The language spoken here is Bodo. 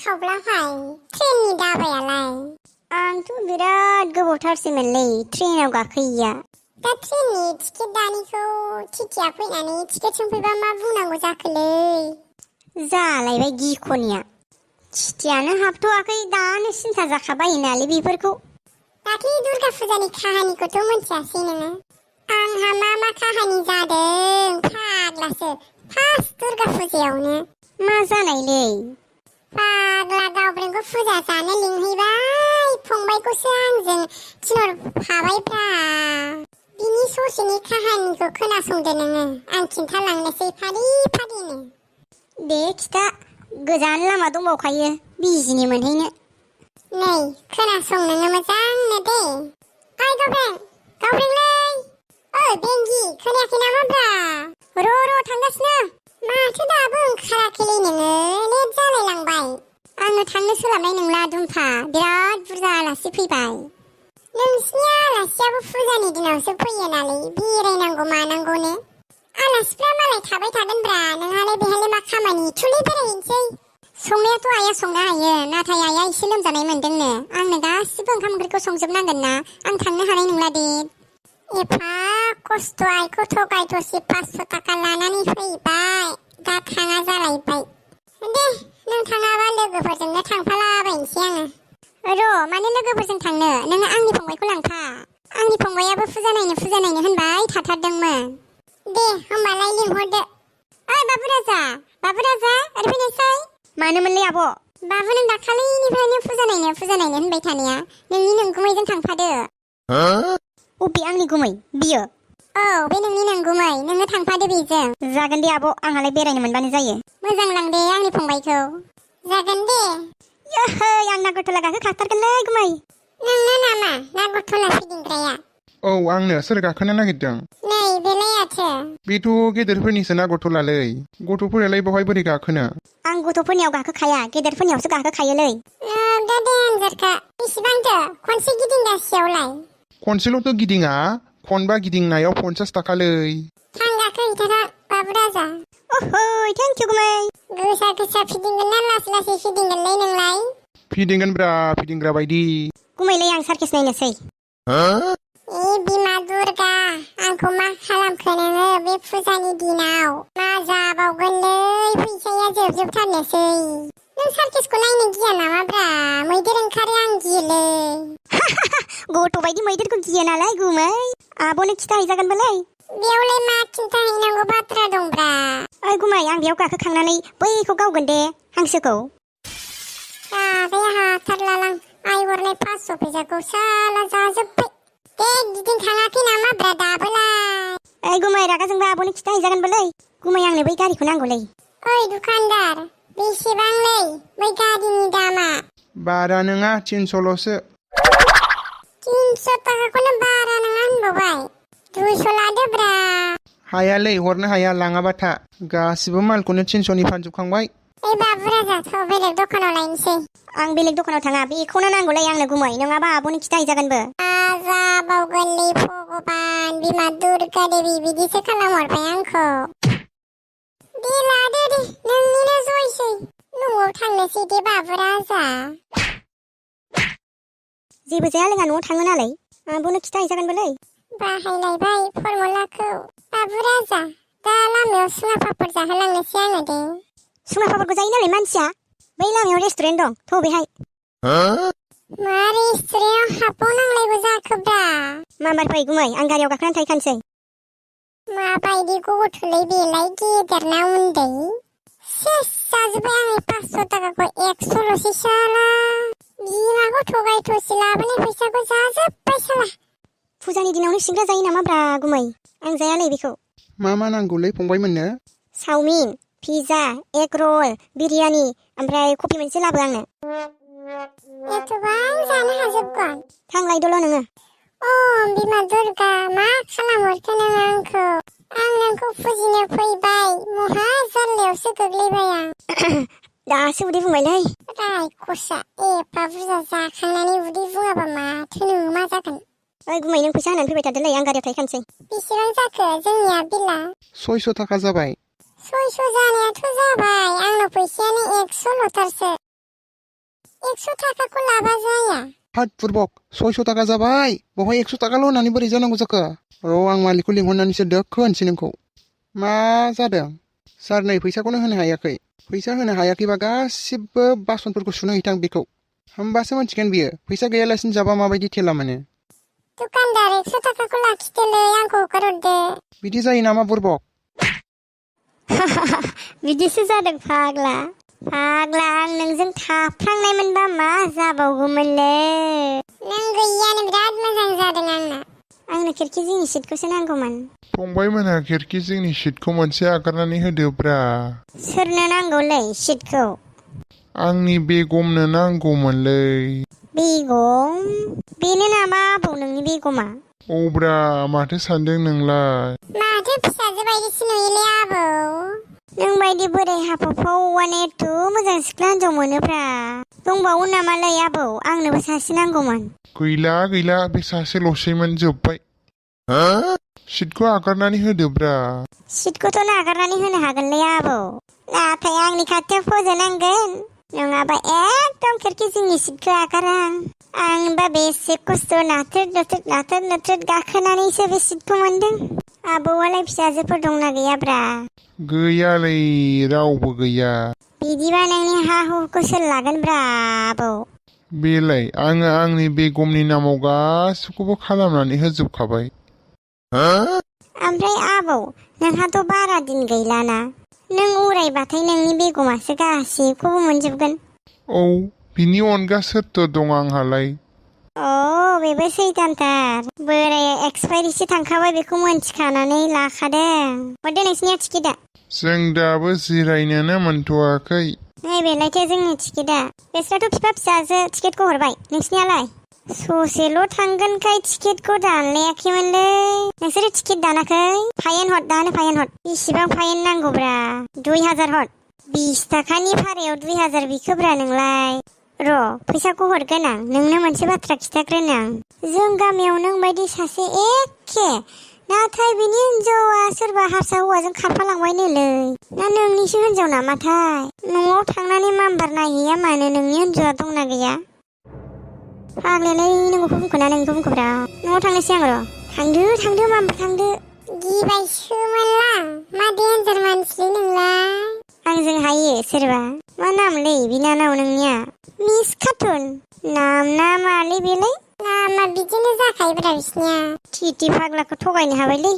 खावब्लाहाय ट्रेननि दाबायालाय आंथ' बिराद गोबावथारसैमोनलै ट्रेनाव गाखोयैया। दा ट्रेननि टिकेट दानिखौ टिटिआ फैनानै टिकेट सोंफैबा मा बुंनांगौ जाखोलै? जालायबाय गिख'निया टिटिआनो हाबथ'वाखै दानो सिन्था जाखाबाय नालाय बेफोरखौ। दाख्लै दुर्गा फुजानि काहानिखौथ' मोनथियासै नोङो? आंहा मा काहानि जादों फाग्लासो फार्स्ट दुर्गा फुजायावनो। मा जानायलै? फाग्ला गावब्रेंखौ फुजा जानो लिंहैबाय फंबायखौसो आंजों थिनहरफाबायब्रा। बिनि ससेनि काहानिखौ खोनासंदो नोङो, आं खिन्थालांनोसै फारि फारिनो। दे खिथा, गोजान लामा दंबावखायो बिजिनि मोनहैनो। नै खोनासं नोङो मोजांनो दे। ओइ गावब्रेंलै! ओइ बेंगि खोनायाखै नामाब्रा? र' थांगासिनो। माथो दाबो ओंखाराखैलै नोङो? लेट जालायलांबाय। आङो थांनो सोलाबनाय नंला दुमफा, बिराद बुरजा आलासि फैबाय। नोंसिनि आलासियाबो फुजानि दिनावसो फैयो नालाय बेरायनांगौ मानांगौनो। आलासिफ्रा मालाय थाबाय थागोनब्रा, नोंहालाय बेहायलाय मा खामानि? थुलै बेरायहैनोसै। संनायाथ' आइया संनो हायो, नाथाय आइया एसे लोमजानाय मोनदोंनो। आंनो गासिबो ओंखाम ओंख्रिखौ संजोबनांगोन ना, आं थांनो हानाय नंला दे। एफा खस्थ' आइखौ थगाय थसि 500 थाखा लानानै फैबाय, दा थाङा जालायबाय। दे नों थाङाबा लोगोफोरजोंनो थांफालाबायनोसै आङो। र' माने लोगोफोरजों थांनो? नोङो आंनि फंबायखौ लांफा। आंनि फंबायाबो फुजा नायनो होनबाय थाथारदोंमोन। दे होमबालाय लिंहरदो। ओइ बाबु राजा ओरै फैनायसै। मानोमोनलै आब'? बाबु नों दाखालिनिफ्रायनो फुजा नायनो होनबाय थानाया, नोंनि नोंगुमैजों थांफादो। अबे आंनि गुमै? बियो? औ बे नोंनि नोंगुमै, नोङो थांफादो बेजों। जागोन दे आब', आंहालाय बेरायनो मोनबानो जायो। मोजां लां दे आंनि फंबायखौ। जागोन दे। याहै आं नागरथला गाखोखाथारगोनलै गुमै। नोंनो नामा नागरथला फिदिंग्राया? औ आंनो। सोर गाखोनो नागिरदों? नै बेलायाथो। बेथ' गेदेरफोरनिसो नागरथलालै, गथ'फोरालाय बहाय बोरै गाखोनो? आं गथ'फोरनियाव गाखोखाया, गेदेरफोरनियावसो गाखोखायोलै। दा दे आनजादखा बेसेबांथो खनसे गिदिंगासेयावलाय? खनसेल'थ' गिदिङा, खनबा गिदिंनायाव 50 थाखालै। थां गाखोहैथारहा बाबु राजा। अहै थेंक इउ गुमै। गोसा फिदिंगोन ना लासै फिदिंगोनलै नोंलाय? फिदिंगोनब्रा, फिदिंग्रा बायदि। गुमैलै आं सार्केस नायनोसै। ए बिमा दुर्गा, आंखौ मा खालामखो नोङो बे फुजानि दिनाव? मा जाबावगोनलै, फैसाया जोबथारनोसै। नों सार्केसखौ नायनो गिया नामाब्रा? मैदेर ओंखारो आं गियोलै। गथ' बायदि मैदेरखौ गियो नालाय गुमै। आब'नो खिथाहैजागोनबोलै। बेयावलाय मा खिन्थाहैनांगौ बाथ्रा दंब्रा? ओइ गुमै, आं बेयाव गाखोखांनानै बैखौ गावगोन दे, हांसोखौ। गाबाया हाथारलालां, आइ हरनाय 500 फैसाखौ साला जाजोब्बाय। दे गिदिंखाङाखै नामाब्रा दाबोलाय? ओइ गुमै, रागा जोंबा आब'नो खिथाहैजागोनबोलै। गुमै आंनो बै गारिखौ नांगौलै। ओइ दुखानदार, बेसेबांलै बै गारिनि दामा? बारा नङा, 300ल'सो। 300 थाखाखौनो बारा नङा होनबावबाय? 200 लादोब्रा। हायालै, हरनो हाया, लाङाबा था। गासिबो मालखौनो 300नि फानजोबखांबाय। ओइ बाबु राजा, थ' बेलेग दखानाव लायनोसै। आं बेलेग दखानाव थाङा, बेखौनो नांगौलै आंनो गुमै, नङाबा आब'नो खिथाहैजागोनबो। जाबावगोनलै भगबान, बिमा दुर्गा देबि बिदिसो खालामहरबाय आंखौ। दे लादो दे, नोंनिनो जयसै। न'आव थांनोसै दे बाबु राजा। जेबो जाया लोङा, न'आव थाङो नालाय। आब'नो खिथाहैजागोनबोलै। बाहायलायबाय फरमुलाखौ। बाबु राजा, दा लामायाव सुङा पापड़ जाहोलांनोसै आङो दे। सुङा पापड़खौ जायो नालाय मानसिया? बै लामायाव रेस्टुरेन्ट दं, थ' बेहाय। मा रेस्टुरेन्टआव हाबबावनांलायगौ जाखोब्रा? माबार फै गुमै, आं गारियाव गाखोनानै थाहैखानोसै। माबायदि गथ'लै बेलाय, गेदेर ना उन्दै? सेस जाजोब्बाय आंनि 500 थाखाखौ 100ल'सै साला। बिमाखौ थगाय थसि लाबोनाय फैसाखौ जाजोब्बाय साला। फुजानि दिनावनो सिंग्रा जायो नामाब्रा गुमै? आं जायालै बेखौ। मा नांगौलै फंबायमोननो? चावमिन, पिज्जा, एग रल, बिरियानि, ओमफ्राय कफि मोनसे लाबो आंनो। एथ'बां जानो हाजोबगोन? थांलायदोल' नोङो। बिमा दुर्गा, मा खालामहरखो नों आंखौ? आं नोंखौ फुजिनो फैबाय, महा जाल्लायावसो गोग्लैबाय आं। दासो उदै बुंबायलै। रायखसआ एफा बुरजा जाखांनानै उदै बुङाबा माथो नोङो मा जागोन? ओइ गुमै, नों फैसा होनानै फैबाय थादोलै, आं गारियाव थाहैखानोसै। बेसेबां जाखो जोंनिया बिला? 600 थाखा जाबाय। 600 जानायाथ' जाबाय, आंनाव फैसायानो 100ल'थारसो। 100 थाखाखौ लाबा जाया। हाट बुरबक 600 थाखा जाबाय बहाय 100 थाखाल' होननानै बोरै जानांगौ जाखो र' आं मालिकखौ लिंहरनानैसो दोखो होनसै नोंखौ मा जादों सार नै फैसाखौनो होनो हायाखै फैसा होनो हायाखैबा गासिबो बासनफोरखौ सुनो हैथां बेखौ होमबासो मोनथिगोन बियो फैसा गैयालासिनो जाबा माबायदि थेला मोनो दुकानदार 100 थाखाखौ लाखिदोलै आंखौ हगारहरदो बिदि जायो नामा बुरबक बिदिसो जादों फाग्ला आं नोंजों थाफ्लांनायमोनबा मा जाबावगौमोनलै नों गैयानो बिराद मोजां जादों आंना आंनो खिरखि जिंनि सिटखौसो नांगौमोन फंबायमोनहा खिरखि जोंनि सिटखौ मोनसे आगारनानै होदोब्रा सोरनो नांगौलै सिटखौ आंनि बेगमनो नांगौमोनलै बेगम बेनो नामा आबौ नोंनि बेगमा औब्रा माथो सानदों नोंलाय माथो फिसाजो बायदिसो नुयोलै आबौ नों बायदि बोराय हाफाफावआनो एथ' मोजां सिख्ला हिनजाव मोनोब्रा दंबावो नामालै आबौ आंनोबो सासे नांगौमोन गैला बे सासेल'सैमोन जोब्बाय सिटखौ आगारनानै होदोब्रा सिटखौथ' नागारनानै होनो हागोनलै आबौ नाथाय आंनि खाथियाव फज'नांगोन नङाबा एकदम खिरखि जिंनि सिटखौ आगारा आंबा बेसे खस्थ' नाथ्रोद गाखोनानैसो बे सिटखौ मोनदों आबौआलाय फिसाजोफोर दंना गैयाब्रा गैयालै रावबो गैया बिदिबा नोंनि हा हुखौ सोर लागोनब्रा आबौ बेलाय आङो आंनि बेगमनि नामाव गासिखौबो खालामनानै होजोबखाबाय ओमफ्राय आबौ नोंहाथ' बारा दिन गैलाना नों उरायबाथाय नोंनि बेगमासो गासिबखौबो मोनजोबगोन औ बिनि अनगा सोरथो दं आंहालाय बेबो सैथानथार बोराया एक्सपायरिसो थांखाबाय बेखौ मोनथिखानानै लाखादों हरदो नोंसिनिया टिकेटआ जों दाबो जिरायनोनो मोनथ'वाखै नैबेलायथो जोंनि टिकेटआ बिस्राथ' बिफा फिसाजो टिकेटखौ हरबाय नोंसिनियालाय ससेल' थांगोनखाय टिकेटखौ दानलायाखैमोनलै नोंसोरो टिकेट दानाखै फाइन हर दानो फाइन हर बेसेबां फाइन नांगौब्रा 2000 हर 20 थाखानि भारायाव 2000 बिखोब्रा नोंलाय र' फैसाखौ हरगोन आं नोंनो मोनसे बाथ्रा खिथाग्रोनो आं जों गामियाव नों बायदि सासे एखे नाथाय बिनि हिनजावा सोरबा हारसा हौवाजों खारफालांबायनोलै ना नोंनिसो हिनजाव नामाथाय न'आव थांनानै माम्बार नायहैया मानो नोंनि हिनजावा दंना गैया फाग्लायालाय नोंखौ बुंखोना नोंखौ बुंखोब्रा न'आव थांनोसै आं र' थांदो माम्बार थांदो गिबायसोमोनलां मा देन्जार मानसिलै नोंलाय आंजों हायो सोरबा मा नामलै बिनानाव नोंनिया मिस कार्टुन नाम ना मालै बेलाय नामा बिदिनो जाखायोब्रा बिसिनिया थिटि फाग्लाखौ थगायनो हाबायलै